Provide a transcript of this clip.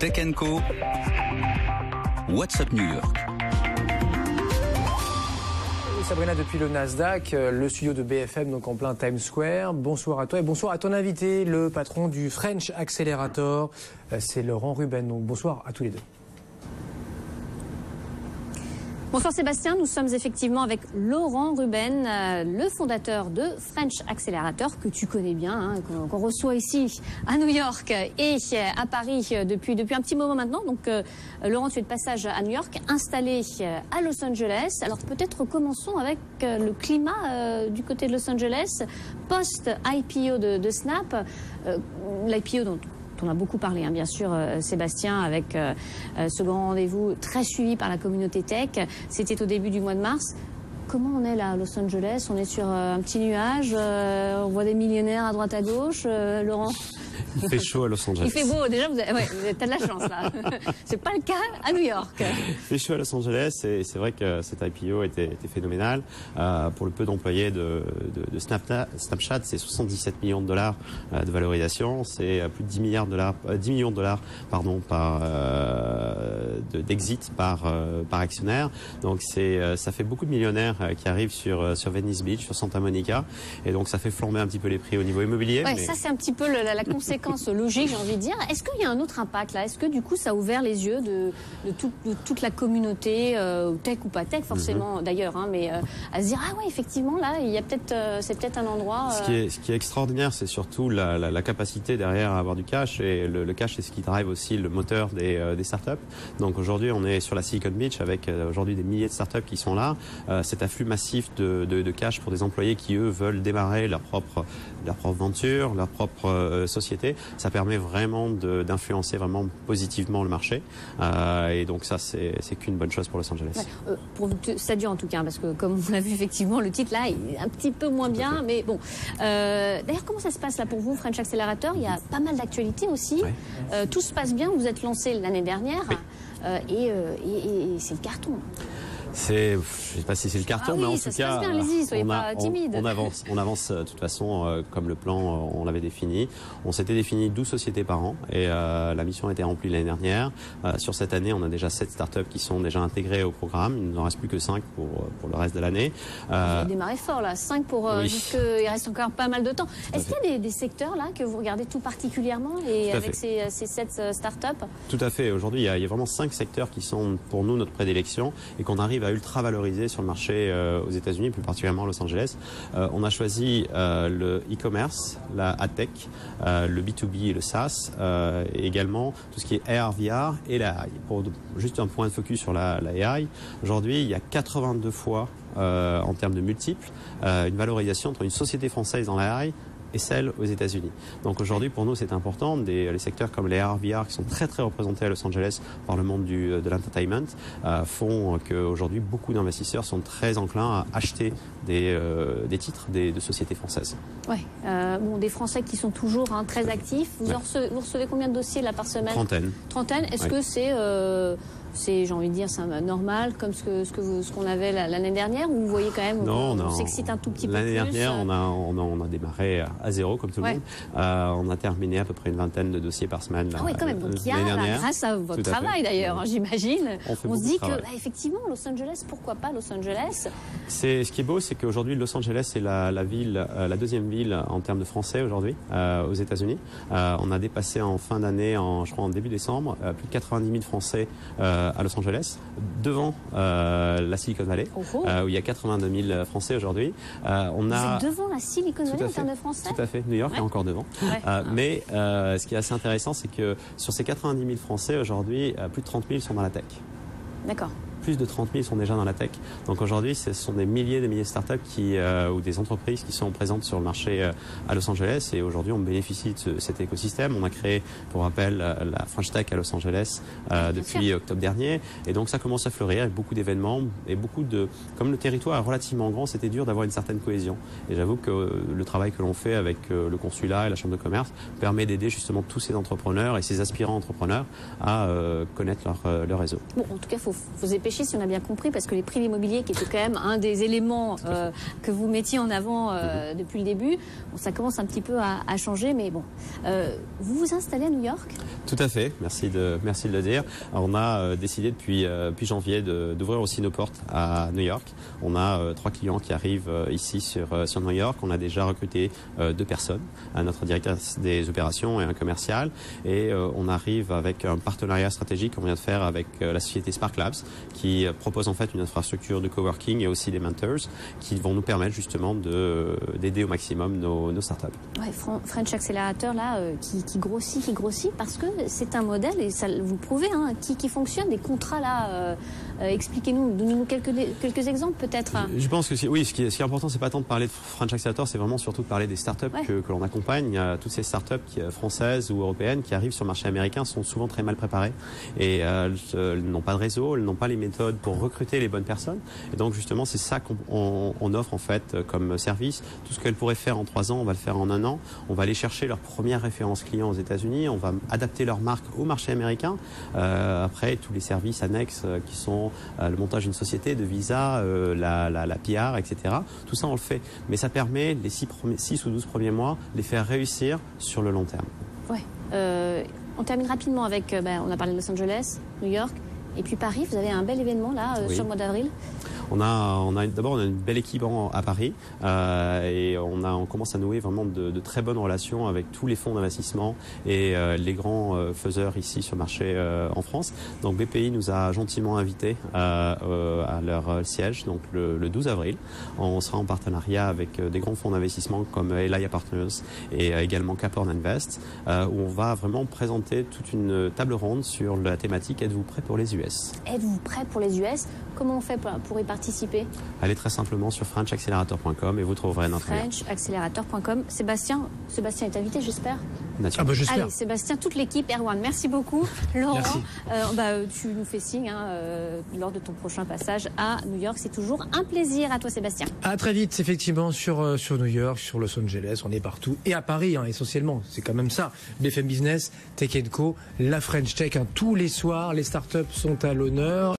Tech & Co. WhatsApp New York. Sabrina, depuis le Nasdaq, le studio de BFM, donc en plein Times Square. Bonsoir à toi et bonsoir à ton invité, le patron du French Accelerator, c'est Laurent Ruben. Donc bonsoir à tous les deux. Bonsoir Sébastien, nous sommes effectivement avec Laurent Ruben, le fondateur de French Accelerator, que tu connais bien, hein, qu'on reçoit ici à New York et à Paris depuis un petit moment maintenant. Donc Laurent, tu es de passage à New York, installé à Los Angeles. Alors peut-être commençons avec le climat du côté de Los Angeles, post-IPO de Snap, l'IPO dont on a beaucoup parlé, hein, bien sûr, Sébastien, avec ce grand rendez-vous très suivi par la communauté tech. C'était au début du mois de mars. Comment on est là à Los Angeles? On est sur un petit nuage, on voit des millionnaires à droite à gauche, Laurent? Il fait chaud à Los Angeles. Il fait beau, déjà, t'as de la chance là. C'est pas le cas à New York. Il fait chaud à Los Angeles et c'est vrai que cet IPO était phénoménal. Pour le peu d'employés de Snapchat, c'est 77 millions de dollars de valorisation. C'est plus de 10 millions de dollars d'exit par actionnaire. Donc ça fait beaucoup de millionnaires qui arrivent sur Venice Beach, sur Santa Monica. Et donc ça fait flamber un petit peu les prix au niveau immobilier. Ouais, mais ça c'est un petit peu la conséquence logique, j'ai envie de dire. Est-ce qu'il y a un autre impact là? Est-ce que du coup ça a ouvert les yeux de toute la communauté, tech ou pas tech forcément d'ailleurs, hein, mais à se dire ah ouais effectivement là il y a c'est peut-être un endroit. Ce qui est extraordinaire, c'est surtout la capacité derrière à avoir du cash, et le cash c'est ce qui drive aussi le moteur des startups. Donc aujourd'hui on est sur la Silicon Beach avec aujourd'hui des milliers de startups qui sont là. Cet afflux massif de cash pour des employés qui eux veulent démarrer leur propre venture, leur propre société, ça permet vraiment d'influencer vraiment positivement le marché. Et donc ça, c'est qu'une bonne chose pour Los Angeles. Ouais, ça dure en tout cas, parce que comme on l'a vu effectivement, le titre là est un petit peu moins bien, mais bon. D'ailleurs, comment ça se passe là pour vous, French Accelerator? Il y a pas mal d'actualités aussi. Ouais. Tout se passe bien, vous êtes lancé l'année dernière, oui. Et c'est le carton. Je sais pas si c'est le carton, mais en tout cas, on avance de toute façon comme le plan on l'avait défini. On s'était défini 12 sociétés par an et la mission a été remplie l'année dernière. Sur cette année, on a déjà 7 startups qui sont déjà intégrées au programme. Il ne nous en reste plus que 5 pour le reste de l'année. Vous avez démarré fort là, 5 pour oui. il reste encore pas mal de temps. Est-ce qu'il y a des secteurs là que vous regardez tout particulièrement et avec ces 7 startups? Tout à fait. Aujourd'hui, il y a vraiment 5 secteurs qui sont pour nous notre prédilection et qu'on arrive à ultra valoriser sur le marché aux États-Unis, plus particulièrement à Los Angeles. On a choisi le e-commerce, la ad-tech, le B2B et le SaaS, et également tout ce qui est AR, VR et la AI. Pour juste un point de focus sur la AI, aujourd'hui, il y a 82 fois en termes de multiples une valorisation entre une société française dans la AI et celle aux États-Unis. Donc aujourd'hui, pour nous, c'est important. Les secteurs comme les AR, VR, qui sont très très représentés à Los Angeles par le monde de l'entertainment, font qu'aujourd'hui, beaucoup d'investisseurs sont très enclins à acheter des titres de sociétés françaises. Ouais. Bon, des Français qui sont toujours très actifs. Vous recevez combien de dossiers là par semaine? Trentaine. Est-ce que c'est, j'ai envie de dire, c'est normal comme ce qu'on avait l'année dernière, ou vous voyez quand même on s'excite un tout petit peu plus? L'année dernière, on a démarré à zéro comme tout le monde. On a terminé à peu près une vingtaine de dossiers par semaine. Ah oui, quand même. Donc il y a, grâce à votre travail d'ailleurs, j'imagine, on se dit que effectivement, Los Angeles, pourquoi pas Los Angeles? Ce qui est beau, c'est qu'aujourd'hui, Los Angeles est la deuxième ville en termes de Français aujourd'hui aux États-Unis. On a dépassé en fin d'année, je crois en début décembre, plus de 90 000 Français à Los Angeles, devant la Silicon Valley, où il y a 82 000 Français aujourd'hui. Vous êtes devant la Silicon Valley en termes de Français? Tout à fait. New York est encore devant. Mais ce qui est assez intéressant, c'est que sur ces 90 000 Français aujourd'hui, plus de 30 000 sont dans la tech. D'accord. Plus de 30 000 sont déjà dans la tech. Donc aujourd'hui, ce sont des milliers de startups ou des entreprises qui sont présentes sur le marché à Los Angeles. Et aujourd'hui, on bénéficie de cet écosystème. On a créé, pour rappel, la French Tech à Los Angeles depuis octobre dernier. Et donc ça commence à fleurir avec beaucoup d'événements et comme le territoire est relativement grand, c'était dur d'avoir une certaine cohésion. Et j'avoue que le travail que l'on fait avec le consulat et la chambre de commerce permet d'aider justement tous ces entrepreneurs et ces aspirants entrepreneurs à connaître leur réseau. Bon, en tout cas, faut dépêcher réfléchit, si on a bien compris, parce que les prix de l'immobilier, qui étaient quand même un des éléments que vous mettiez en avant depuis le début, bon, ça commence un petit peu à changer, mais bon. Vous vous installez à New York? Tout à fait, merci de le dire. Alors, on a décidé depuis janvier d'ouvrir aussi nos portes à New York. On a 3 clients qui arrivent ici sur New York. On a déjà recruté 2 personnes, notre directeur des opérations et un commercial. Et on arrive avec un partenariat stratégique qu'on vient de faire avec la société Spark Labs, qui propose en fait une infrastructure de coworking et aussi des mentors qui vont nous permettre justement d'aider au maximum nos startups. Ouais, French Accelerator là, qui grossit parce que c'est un modèle, et ça vous le prouvez, hein, qui fonctionne, des contrats là. Expliquez-nous, donnez-nous quelques exemples peut-être. Je pense que oui, ce qui est important, c'est pas tant de parler de French Accelerator, c'est vraiment surtout de parler des startups que l'on accompagne. Toutes ces startups françaises ou européennes qui arrivent sur le marché américain sont souvent très mal préparées et elles n'ont pas de réseau, elles n'ont pas les méthodes pour recruter les bonnes personnes. Et donc justement, c'est ça qu'on offre en fait comme service. Tout ce qu'elles pourraient faire en 3 ans, on va le faire en 1 an. On va aller chercher leur première référence client aux États-Unis. On va adapter leur marque au marché américain. Après, tous les services annexes qui sont le montage d'une société, de visa, la PR, etc. Tout ça, on le fait. Mais ça permet les 6 ou 12 premiers mois de les faire réussir sur le long terme. Ouais. On termine rapidement avec, on a parlé de Los Angeles, New York, et puis Paris. Vous avez un bel événement là sur le mois d'avril. D'abord on a une belle équipe à Paris et on commence à nouer vraiment de très bonnes relations avec tous les fonds d'investissement et les grands faiseurs ici sur le marché en France. Donc BPI nous a gentiment invités à leur siège, donc le 12 avril. On sera en partenariat avec des grands fonds d'investissement comme Elia Partners et également Caphorn Invest, où on va vraiment présenter toute une table ronde sur la thématique Êtes-vous prêt pour les US? Êtes-vous prêt pour les US? Comment on fait pour y participer? Allez très simplement sur frenchaccelerator.com et vous trouverez notre lien. frenchaccelerator.com. Sébastien est invité, j'espère. J'espère. Allez, Sébastien, toute l'équipe, Erwan, merci beaucoup. Laurent, merci. tu nous fais signe lors de ton prochain passage à New York. C'est toujours un plaisir. À toi, Sébastien. À très vite, effectivement, sur New York, sur Los Angeles, on est partout. Et à Paris, essentiellement. C'est quand même ça. BFM Business, Tech & Co, la French Tech, tous les soirs, les startups sont à l'honneur.